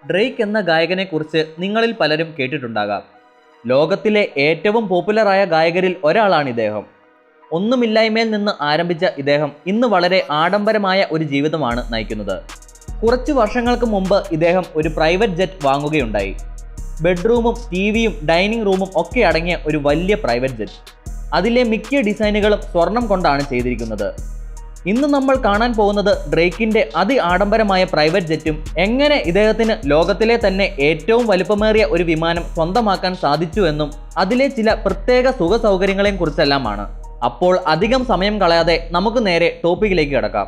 Drake എന്ന ഗായകനെക്കുറിച്ച് നിങ്ങളിൽ പലരും കേട്ടിട്ടുണ്ടാകാം. ലോകത്തിലെ ഏറ്റവും പോപ്പുലറായ ഗായകരിൽ ഒരാളാണ് ഇദ്ദേഹം. ഒന്നുമില്ലായ്മയിൽ നിന്ന് ആരംഭിച്ച ഇദ്ദേഹം ഇന്ന് വളരെ ആഡംബരമായ ഒരു ജീവിതമാണ് നയിക്കുന്നത്. കുറച്ച് വർഷങ്ങൾക്ക് മുമ്പ് ഇദ്ദേഹം ഒരു പ്രൈവറ്റ് ജെറ്റ് വാങ്ങുകയുണ്ടായി. ബെഡ്റൂമും ടിവിയും ഡൈനിങ് റൂമും ഒക്കെ അടങ്ങിയ ഒരു വലിയ പ്രൈവറ്റ് ജെറ്റ്. അതിലെ മിക്ക ഡിസൈനുകളും സ്വർണം കൊണ്ടാണ് ചെയ്തിരിക്കുന്നത്. ഇന്ന് നമ്മൾ കാണാൻ പോകുന്നത് ഡ്രേക്കിൻ്റെ ആഡംബരമായ പ്രൈവറ്റ് ജെറ്റും എങ്ങനെ ഇദ്ദേഹത്തിന് ലോകത്തിലെ തന്നെ ഏറ്റവും വലുപ്പമേറിയ ഒരു വിമാനം സ്വന്തമാക്കാൻ സാധിച്ചു എന്നും അതിലെ ചില പ്രത്യേക സുഖ സൗകര്യങ്ങളെയും കുറിച്ചെല്ലാമാണ്. അപ്പോൾ അധികം സമയം കളയാതെ നമുക്ക് നേരെ ടോപ്പിക്കിലേക്ക് കിടക്കാം.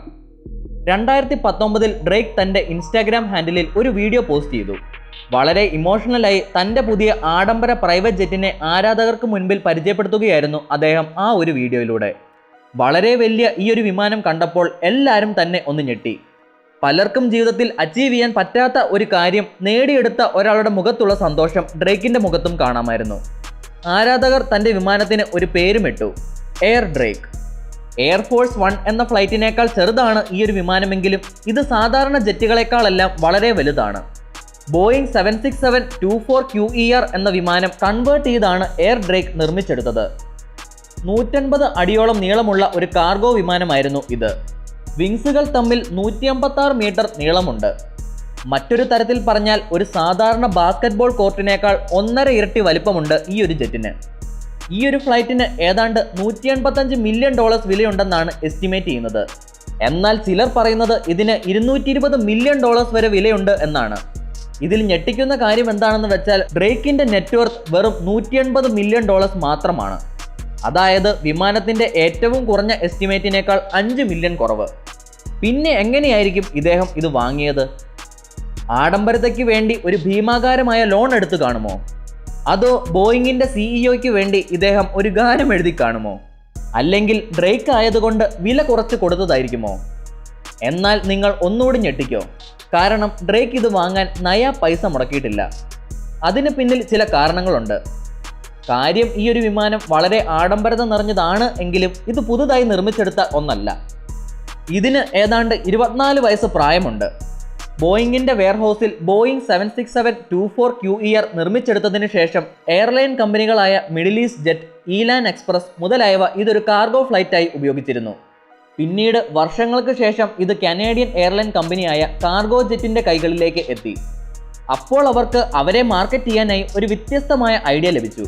2019 ഡ്രേക്ക് തൻ്റെ ഇൻസ്റ്റാഗ്രാം ഹാൻഡിലിൽ ഒരു വീഡിയോ പോസ്റ്റ് ചെയ്തു. വളരെ ഇമോഷണലായി തൻ്റെ പുതിയ ആഡംബര പ്രൈവറ്റ് ജെറ്റിനെ ആരാധകർക്ക് മുൻപിൽ പരിചയപ്പെടുത്തുകയായിരുന്നു അദ്ദേഹം ആ ഒരു വീഡിയോയിലൂടെ. വളരെ വലിയ ഈ ഒരു വിമാനം കണ്ടപ്പോൾ എല്ലാവരും തന്നെ ഒന്ന് ഞെട്ടി. പലർക്കും ജീവിതത്തിൽ അച്ചീവ് ചെയ്യാൻ പറ്റാത്ത ഒരു കാര്യം നേടിയെടുത്ത ഒരാളുടെ മുഖത്തുള്ള സന്തോഷം ഡ്രേക്കിൻ്റെ മുഖത്തും കാണാമായിരുന്നു. ആരാധകർ തൻ്റെ വിമാനത്തിന് ഒരു പേരുമിട്ടു, എയർ ഡ്രേക്ക്. എയർഫോഴ്സ് 1 എന്ന ഫ്ലൈറ്റിനേക്കാൾ ചെറുതാണ് ഈ ഒരു വിമാനമെങ്കിലും ഇത് സാധാരണ ജെറ്റുകളെക്കാളെല്ലാം വളരെ വലുതാണ്. ബോയിങ് 767-24 QER എന്ന വിമാനം കൺവേർട്ട് ചെയ്താണ് എയർ ഡ്രേക്ക് നിർമ്മിച്ചെടുത്തത്. 150 അടിയോളം നീളമുള്ള ഒരു കാർഗോ വിമാനമായിരുന്നു ഇത്. വിങ്സുകൾ തമ്മിൽ 156 മീറ്റർ നീളമുണ്ട്. മറ്റൊരു തരത്തിൽ പറഞ്ഞാൽ ഒരു സാധാരണ ബാസ്കറ്റ്ബോൾ കോർട്ടിനേക്കാൾ 1.5 ഇരട്ടി വലിപ്പമുണ്ട് ഈ ഒരു ജെറ്റിന്. ഈ ഒരു ഫ്ലൈറ്റിന് ഏതാണ്ട് $185 മില്യൺ വിലയുണ്ടെന്നാണ് എസ്റ്റിമേറ്റ് ചെയ്യുന്നത്. എന്നാൽ ചിലർ പറയുന്നത് ഇതിന് $220 മില്യൺ വരെ വിലയുണ്ട് എന്നാണ്. ഇതിൽ ഞെട്ടിക്കുന്ന കാര്യം എന്താണെന്ന് വെച്ചാൽ ഡ്രേക്കിൻ്റെ നെറ്റ്വർത്ത് വെറും $180 മില്യൺ മാത്രമാണ്. അതായത് വിമാനത്തിൻ്റെ ഏറ്റവും കുറഞ്ഞ എസ്റ്റിമേറ്റിനേക്കാൾ 5 മില്യൺ കുറവ്. പിന്നെ എങ്ങനെയായിരിക്കും ഇദ്ദേഹം ഇത് വാങ്ങിയത്? ആഡംബരതയ്ക്ക് വേണ്ടി ഒരു ഭീമാകാരമായ ലോൺ എടുത്തു കാണുമോ? അതോ ബോയിങ്ങിൻ്റെ സിഇഒയ്ക്ക് വേണ്ടി ഇദ്ദേഹം ഒരു ഗാനം എഴുതി കാണുമോ? അല്ലെങ്കിൽ ഡ്രേക്ക് ആയതുകൊണ്ട് വില കുറച്ച് കൊടുത്തതായിരിക്കുമോ? എന്നാൽ നിങ്ങൾ ഒന്നുകൂടി ഞെട്ടിക്കോ. കാരണം ഡ്രേക്ക് ഇത് വാങ്ങാൻ നയാ പൈസ മുടക്കിയിട്ടില്ല. അതിന് പിന്നിൽ ചില കാരണങ്ങളുണ്ട്. കാര്യം ഈ ഒരു വിമാനം വളരെ ആഡംബരത നിറഞ്ഞതാണ് എങ്കിലും ഇത് പുതുതായി നിർമ്മിച്ചെടുത്ത ഒന്നല്ല. ഇതിന് ഏതാണ്ട് 24 വയസ്സ് പ്രായമുണ്ട്. ബോയിങ്ങിൻ്റെ വെയർഹൗസിൽ ബോയിങ് 767-24 QER നിർമ്മിച്ചെടുത്തതിന് ശേഷം എയർലൈൻ കമ്പനികളായ മിഡിൽ ഈസ്റ്റ് ജെറ്റ്, ഈലാൻ എക്സ്പ്രസ് മുതലായവ ഇതൊരു കാർഗോ ഫ്ലൈറ്റായി ഉപയോഗിച്ചിരുന്നു. പിന്നീട് വർഷങ്ങൾക്ക് ശേഷം ഇത് കനേഡിയൻ എയർലൈൻ കമ്പനിയായ കാർഗോ ജെറ്റിൻ്റെ കൈകളിലേക്ക് എത്തി. അപ്പോൾ അവർക്ക് അവരെ മാർക്കറ്റ് ചെയ്യാനായി ഒരു വ്യത്യസ്തമായ ഐഡിയ ലഭിച്ചു.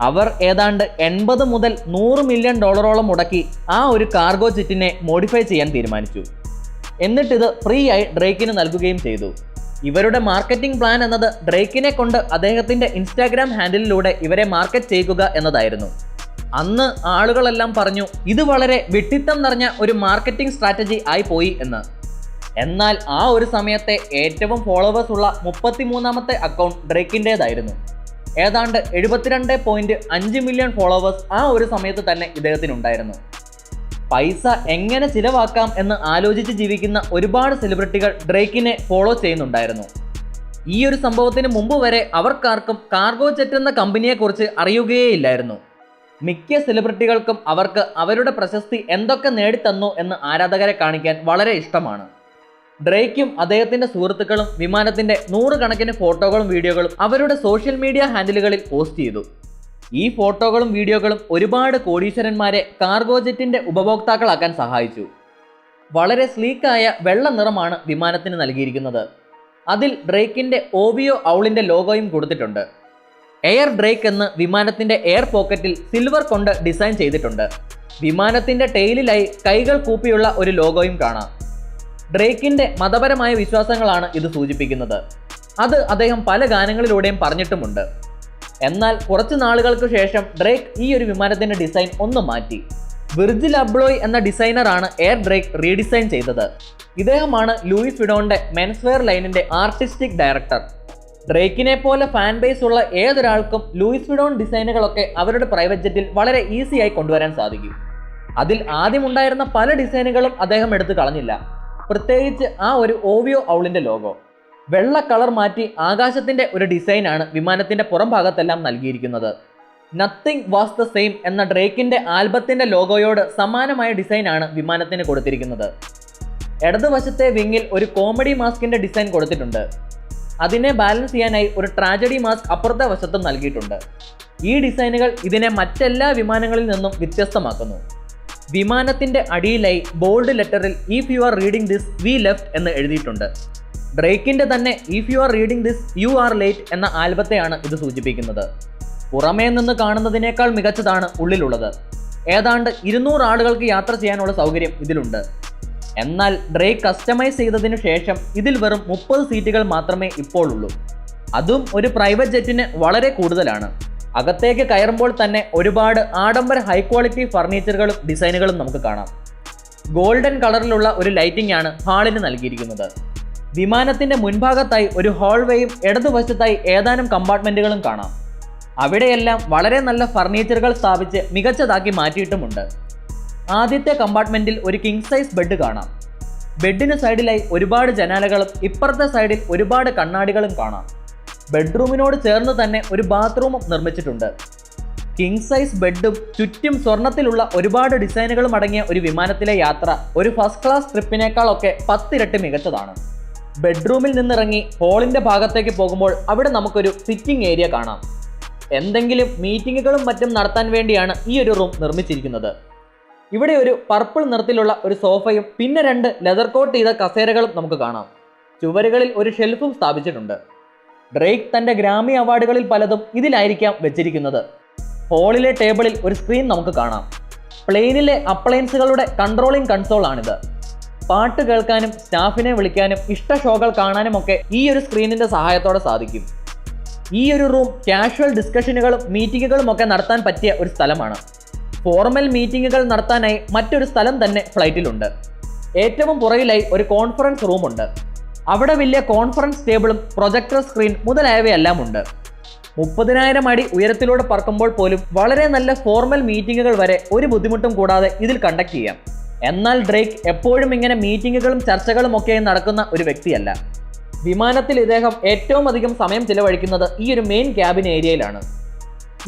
അവർ ഏതാണ്ട് 80 മുതൽ 100 മില്യൺ ഡോളറോളം മുടക്കി ആ ഒരു കാർഗോ ജെറ്റിനെ മോഡിഫൈ ചെയ്യാൻ തീരുമാനിച്ചു. എന്നിട്ടിത് ഫ്രീ ആയി ഡ്രേക്കിന് നൽകുകയും ചെയ്തു. ഇവരുടെ മാർക്കറ്റിംഗ് പ്ലാൻ എന്നത് ഡ്രേക്കിനെ കൊണ്ട് അദ്ദേഹത്തിൻ്റെ ഇൻസ്റ്റാഗ്രാം ഹാൻഡിലിലൂടെ ഇവരെ മാർക്കറ്റ് ചെയ്യുക എന്നതായിരുന്നു. അന്ന് ആളുകളെല്ലാം പറഞ്ഞു ഇത് വളരെ വിഡ്ഢിത്തം നിറഞ്ഞ ഒരു മാർക്കറ്റിംഗ് സ്ട്രാറ്റജി ആയി പോയി എന്ന്. എന്നാൽ ആ ഒരു സമയത്തെ ഏറ്റവും ഫോളോവേഴ്സ് ഉള്ള 33ാമത്തെ അക്കൗണ്ട് ഡ്രേക്കിൻ്റേതായിരുന്നു. ഏതാണ്ട് 72.5 മില്യൺ ഫോളോവേഴ്സ് ആ ഒരു സമയത്ത് തന്നെ ഇദ്ദേഹത്തിനുണ്ടായിരുന്നു. പൈസ എങ്ങനെ ചിലവാക്കാം എന്ന് ആലോചിച്ച് ജീവിക്കുന്ന ഒരുപാട് സെലിബ്രിറ്റികൾ ഡ്രേക്കിനെ ഫോളോ ചെയ്യുന്നുണ്ടായിരുന്നു. ഈ ഒരു സംഭവത്തിന് മുമ്പ് വരെ അവർക്കാർക്കും കാർഗോ ജെറ്റ് എന്ന കമ്പനിയെക്കുറിച്ച് അറിയുകയേയില്ലായിരുന്നു. മിക്ക സെലിബ്രിറ്റികൾക്കും അവർക്ക് അവരുടെ പ്രശസ്തി എന്തൊക്കെ നേടിത്തന്നു എന്ന് ആരാധകരെ കാണിക്കാൻ വളരെ ഇഷ്ടമാണ്. ഡ്രേക്കും അദ്ദേഹത്തിൻ്റെ സുഹൃത്തുക്കളും വിമാനത്തിൻ്റെ 100 കണക്കിന് ഫോട്ടോകളും വീഡിയോകളും അവരുടെ സോഷ്യൽ മീഡിയ ഹാൻഡിലുകളിൽ പോസ്റ്റ് ചെയ്തു. ഈ ഫോട്ടോകളും വീഡിയോകളും ഒരുപാട് കോടീശ്വരന്മാരെ കാർഗോ ജെറ്റിൻ്റെ ഉപഭോക്താക്കളാക്കാൻ സഹായിച്ചു. വളരെ സ്ലീക്കായ വെള്ള നിറമാണ് വിമാനത്തിന് നൽകിയിരിക്കുന്നത്. അതിൽ ഡ്രേക്കിൻ്റെ OVO ഔളിൻ്റെ ലോഗോയും കൊടുത്തിട്ടുണ്ട്. എയർ ഡ്രേക്ക് എന്ന് വിമാനത്തിൻ്റെ എയർ പോക്കറ്റിൽ സിൽവർ കൊണ്ട് ഡിസൈൻ ചെയ്തിട്ടുണ്ട്. വിമാനത്തിൻ്റെ ടെയിലിലായി കൈകൾ കൂപ്പിയുള്ള ഒരു ലോഗോയും കാണാം. ഡ്രേക്കിൻ്റെ മതപരമായ വിശ്വാസങ്ങളാണ് ഇത് സൂചിപ്പിക്കുന്നത്. അത് അദ്ദേഹം പല ഗാനങ്ങളിലൂടെയും പറഞ്ഞിട്ടുമുണ്ട്. എന്നാൽ കുറച്ച് നാളുകൾക്ക് ശേഷം ഡ്രേക്ക് ഈ ഒരു വിമാനത്തിൻ്റെ ഡിസൈൻ ഒന്ന് മാറ്റി. വിർജിൽ അബ്ലോയ് എന്ന ഡിസൈനറാണ് എയർ ഡ്രേക്ക് റീഡിസൈൻ ചെയ്തത്. ഇദ്ദേഹമാണ് ലൂയിസ് വിഡോണിൻ്റെ മെൻസ്വെയർ ലൈനിൻ്റെ ആർട്ടിസ്റ്റിക് ഡയറക്ടർ. ഡ്രേക്കിനെ പോലെ ഫാൻ ബേസ് ഉള്ള ഏതൊരാൾക്കും ലൂയിസ് വിഡോൺ ഡിസൈനുകളൊക്കെ അവരുടെ പ്രൈവറ്റ് ജെറ്റിൽ വളരെ ഈസിയായി കൊണ്ടുവരാൻ സാധിക്കും. അതിൽ ആദ്യമുണ്ടായിരുന്ന പല ഡിസൈനുകളും അദ്ദേഹം എടുത്തു കളഞ്ഞില്ല. പ്രത്യേകിച്ച് ആ ഒരു OVO ഔളിൻ്റെ ലോഗോ. വെള്ള കളർ മാറ്റി ആകാശത്തിൻ്റെ ഒരു ഡിസൈനാണ് വിമാനത്തിൻ്റെ പുറം ഭാഗത്തെല്ലാം നൽകിയിരിക്കുന്നത്. നത്തിങ് വാസ് ദ സെയിം എന്ന ഡ്രേക്കിൻ്റെ ആൽബത്തിൻ്റെ ലോഗോയോട് സമാനമായ ഡിസൈനാണ് വിമാനത്തിന് കൊടുത്തിരിക്കുന്നത്. ഇടതുവശത്തെ വിങ്ങിൽ ഒരു കോമഡി മാസ്കിൻ്റെ ഡിസൈൻ കൊടുത്തിട്ടുണ്ട്. അതിനെ ബാലൻസ് ചെയ്യാനായി ഒരു ട്രാജഡി മാസ്ക് അപ്പുറത്തെ വശത്തും നൽകിയിട്ടുണ്ട്. ഈ ഡിസൈനുകൾ ഇതിനെ മറ്റെല്ലാ വിമാനങ്ങളിൽ നിന്നും വ്യത്യസ്തമാക്കുന്നു. വിമാനത്തിന്റെ അടിയിലായി ബോൾഡ് ലെറ്ററിൽ if you are reading this we left എന്ന് എഴുതിയിട്ടുണ്ട്. ഡ്രേക്കിന്റെ തന്നെ if you are reading this you are late എന്ന ആൽബത്തെയാണ് ഇത് സൂചിപ്പിക്കുന്നത്. പുറമേ നിന്ന് കാണുന്നതിനേക്കാൾ മികച്ചതാണ് ഉള്ളിലുള്ളത്. ഏതാണ്ട് 200 ആളുകൾക്ക് യാത്ര ചെയ്യാനുള്ള സൗകര്യം ഇതിലുണ്ട്. എന്നാൽ ഡ്രേക്ക് കസ്റ്റമൈസ് ചെയ്തതിനു ശേഷം ഇതിൽ വെറും 30 സീറ്റുകൾ മാത്രമേ ഇപ്പോൾ ഉള്ളൂ. അതും ഒരു പ്രൈവറ്റ് ജെറ്റിന് വളരെ കൂടുതലാണ്. അകത്തേക്ക് കയറുമ്പോൾ തന്നെ ഒരുപാട് ആഡംബര ഹൈ ക്വാളിറ്റി ഫർണിച്ചറുകളും ഡിസൈനുകളും നമുക്ക് കാണാം. ഗോൾഡൻ കളറിലുള്ള ഒരു ലൈറ്റിംഗ് ആണ് ഹാളിന് നൽകിയിരിക്കുന്നത്. വിമാനത്തിന്റെ മുൻഭാഗത്തായി ഒരു ഹോൾവേയും ഇടതുവശത്തായി ഏതാനും കമ്പാർട്ട്മെന്റുകളും കാണാം. അവിടെയെല്ലാം വളരെ നല്ല ഫർണിച്ചറുകൾ സ്ഥാപിച്ച് മികച്ചതാക്കി മാറ്റിയിട്ടുമുണ്ട്. ആദ്യത്തെ കമ്പാർട്ട്മെന്റിൽ ഒരു കിങ് സൈസ് ബെഡ് കാണാം. ബെഡിന് സൈഡിലായി ഒരുപാട് ജനാലകളും ഇപ്പുറത്തെ സൈഡിൽ ഒരുപാട് കണ്ണാടികളും കാണാം. ബെഡ്റൂമിനോട് ചേർന്ന് തന്നെ ഒരു ബാത്റൂമും നിർമ്മിച്ചിട്ടുണ്ട്. കിങ് സൈസ് ബെഡും ചുറ്റും സ്വർണത്തിലുള്ള ഒരുപാട് ഡിസൈനുകളും അടങ്ങിയ ഒരു വിമാനത്തിലെ യാത്ര ഒരു ഫസ്റ്റ് ക്ലാസ് ട്രിപ്പിനേക്കാളൊക്കെ 10 ഇരട്ടി മികച്ചതാണ്. ബെഡ്റൂമിൽ നിന്നിറങ്ങി ഹോളിന്റെ ഭാഗത്തേക്ക് പോകുമ്പോൾ അവിടെ നമുക്കൊരു സിറ്റിംഗ് ഏരിയ കാണാം. എന്തെങ്കിലും മീറ്റിങ്ങുകളും മറ്റും നടത്താൻ വേണ്ടിയാണ് ഈ ഒരു റൂം നിർമ്മിച്ചിരിക്കുന്നത്. ഇവിടെ ഒരു പർപ്പിൾ നിറത്തിലുള്ള ഒരു സോഫയും പിന്നെ 2 ലെതർ കോട്ട് ചെയ്ത കസേരകളും നമുക്ക് കാണാം. ചുവരുകളിൽ ഒരു ഷെൽഫും സ്ഥാപിച്ചിട്ടുണ്ട്. ഡ്രേക്ക് തന്റെ ഗ്രാമി അവാർഡുകളിൽ പലതും ഇതിലായിരിക്കാം വെച്ചിരിക്കുന്നത്. ഹോളിലെ ടേബിളിൽ ഒരു സ്ക്രീൻ നമുക്ക് കാണാം. പ്ലെയിനിലെ അപ്ലയൻസുകളുടെ കൺട്രോളിംഗ് കൺസോൾ ആണിത്. പാട്ട് കേൾക്കാനും സ്റ്റാഫിനെ വിളിക്കാനും ഇഷ്ട ഷോകൾ കാണാനും ഒക്കെ ഈ ഒരു സ്ക്രീനിന്റെ സഹായത്തോടെ സാധിക്കും. ഈ ഒരു റൂം കാഷ്വൽ ഡിസ്കഷനുകളും മീറ്റിങ്ങുകളും ഒക്കെ നടത്താൻ പറ്റിയ ഒരു സ്ഥലമാണ്. ഫോർമൽ മീറ്റിങ്ങുകൾ നടത്താനായി മറ്റൊരു സ്ഥലം തന്നെ ഫ്ലൈറ്റിലുണ്ട്. ഏറ്റവും പുറകിലായി ഒരു കോൺഫറൻസ് റൂമുണ്ട്. അവിടെ വലിയ കോൺഫറൻസ് ടേബിളും പ്രൊജക്ടർ സ്ക്രീൻ മുതലായവയെല്ലാം ഉണ്ട്. 30,000 അടി ഉയരത്തിലൂടെ പറക്കുമ്പോൾ പോലും വളരെ നല്ല ഫോർമൽ മീറ്റിങ്ങുകൾ വരെ ഒരു ബുദ്ധിമുട്ടും കൂടാതെ ഇതിൽ കണ്ടക്ട് ചെയ്യാം. എന്നാൽ ഡ്രേക്ക് എപ്പോഴും ഇങ്ങനെ മീറ്റിങ്ങുകളും ചർച്ചകളും ഒക്കെ നടക്കുന്ന ഒരു വ്യക്തിയല്ല. വിമാനത്തിൽ ഇദ്ദേഹം ഏറ്റവും അധികം സമയം ചിലവഴിക്കുന്നത് ഈ ഒരു മെയിൻ ക്യാബിൻ ഏരിയയിലാണ്.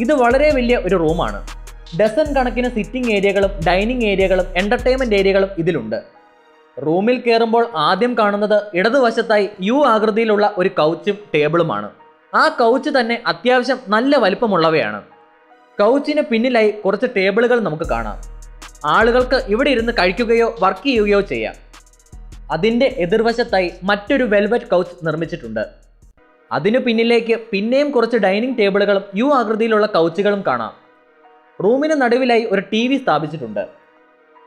ഇത് വളരെ വലിയ ഒരു റൂമാണ്. ഡസൻ കണക്കിന് സിറ്റിംഗ് ഏരിയകളും ഡൈനിങ് ഏരിയകളും എന്റർടൈൻമെന്റ് ഏരിയകളും ഇതിലുണ്ട്. റൂമിൽ കയറുമ്പോൾ ആദ്യം കാണുന്നത് ഇടതുവശത്തായി യു ആകൃതിയിലുള്ള ഒരു കൗച്ചും ടേബിളുമാണ്. ആ കൗച്ച് തന്നെ അത്യാവശ്യം നല്ല വലിപ്പമുള്ളവയാണ്. കൗച്ചിന് പിന്നിലായി കുറച്ച് ടേബിളുകൾ നമുക്ക് കാണാം. ആളുകൾക്ക് ഇവിടെ ഇരുന്ന് കഴിക്കുകയോ വർക്ക് ചെയ്യുകയോ ചെയ്യാം. അതിൻ്റെ എതിർവശത്തായി മറ്റൊരു വെൽവെറ്റ് കൗച്ച് നിർമ്മിച്ചിട്ടുണ്ട്. അതിനു പിന്നിലേക്ക് പിന്നെയും കുറച്ച് ഡൈനിങ് ടേബിളുകളും യു ആകൃതിയിലുള്ള കൗച്ചുകളും കാണാം. റൂമിന് നടുവിലായി ഒരു TV സ്ഥാപിച്ചിട്ടുണ്ട്.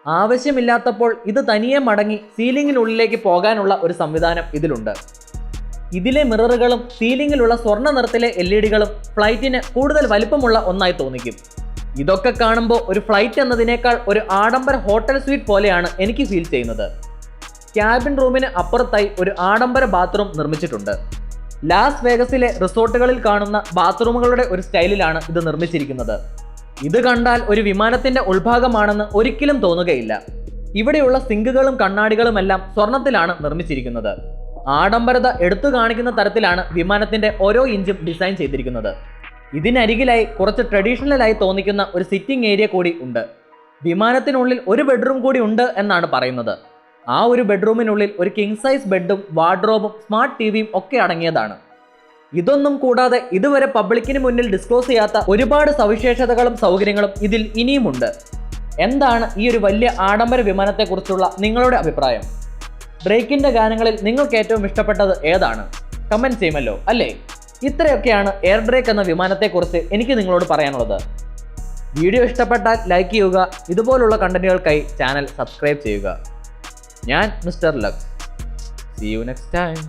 ആവശ്യമില്ലാത്തപ്പോൾ ഇത് തനിയെ മടങ്ങി സീലിംഗിനുള്ളിലേക്ക് പോകാനുള്ള ഒരു സംവിധാനം ഇതിലുണ്ട്. ഇതിലെ മിററുകളും സീലിംഗിലുള്ള സ്വർണ്ണ നിറത്തിലെ LED-കളും ഫ്ലൈറ്റിന് കൂടുതൽ വലിപ്പമുള്ള ഒന്നായി തോന്നിക്കും. ഇതൊക്കെ കാണുമ്പോൾ ഒരു ഫ്ലൈറ്റ് എന്നതിനേക്കാൾ ഒരു ആഡംബര ഹോട്ടൽ സ്വീറ്റ് പോലെയാണ് എനിക്ക് ഫീൽ ചെയ്യുന്നത്. ക്യാബിൻ റൂമിന് അപ്പുറത്തായി ഒരു ആഡംബര ബാത്റൂം നിർമ്മിച്ചിട്ടുണ്ട്. ലാസ് വേഗസിലെ റിസോർട്ടുകളിൽ കാണുന്ന ബാത്റൂമുകളുടെ ഒരു സ്റ്റൈലിലാണ് ഇത് നിർമ്മിച്ചിരിക്കുന്നത്. ഇത് കണ്ടാൽ ഒരു വിമാനത്തിന്റെ ഉൾഭാഗമാണെന്ന് ഒരിക്കലും തോന്നുകയില്ല. ഇവിടെയുള്ള സിങ്കുകളും കണ്ണാടികളും എല്ലാം സ്വർണത്തിലാണ് നിർമ്മിച്ചിരിക്കുന്നത്. ആഡംബരത എടുത്തു കാണിക്കുന്ന തരത്തിലാണ് വിമാനത്തിന്റെ ഓരോ ഇഞ്ചും ഡിസൈൻ ചെയ്തിരിക്കുന്നത്. ഇതിനരികിലായി കുറച്ച് ട്രഡീഷണലായി തോന്നിക്കുന്ന ഒരു സിറ്റിംഗ് ഏരിയ കൂടി ഉണ്ട്. വിമാനത്തിനുള്ളിൽ ഒരു ബെഡ്റൂം കൂടി ഉണ്ട് എന്നാണ് പറയുന്നത്. ആ ഒരു ബെഡ്റൂമിനുള്ളിൽ ഒരു കിങ് സൈസ് ബെഡും വാർഡ്രോബും സ്മാർട്ട് TVയും ഒക്കെ അടങ്ങിയതാണ്. ഇതൊന്നും കൂടാതെ ഇതുവരെ പബ്ലിക്കിന് മുന്നിൽ ഡിസ്ക്ലോസ് ചെയ്യാത്ത ഒരുപാട് സവിശേഷതകളും സൗകര്യങ്ങളും ഇതിൽ ഇനിയുമുണ്ട്. എന്താണ് ഈ ഒരു വലിയ ആഡംബര വിമാനത്തെക്കുറിച്ചുള്ള നിങ്ങളുടെ അഭിപ്രായം? ഡ്രേക്കിന്റെ ഗാനങ്ങളിൽ നിങ്ങൾക്ക് ഏറ്റവും ഇഷ്ടപ്പെട്ടത് ഏതാണ്? കമന്റ് ചെയ്യുമല്ലോ അല്ലേ? ഇത്രയൊക്കെയാണ് എയർ ഡ്രേക്ക് എന്ന വിമാനത്തെക്കുറിച്ച് എനിക്ക് നിങ്ങളോട് പറയാനുള്ളത്. വീഡിയോ ഇഷ്ടപ്പെട്ടാൽ ലൈക്ക് ചെയ്യുക. ഇതുപോലുള്ള കണ്ടന്റുകൾക്കായി ചാനൽ സബ്സ്ക്രൈബ് ചെയ്യുക. ഞാൻ mister lux. See you next time.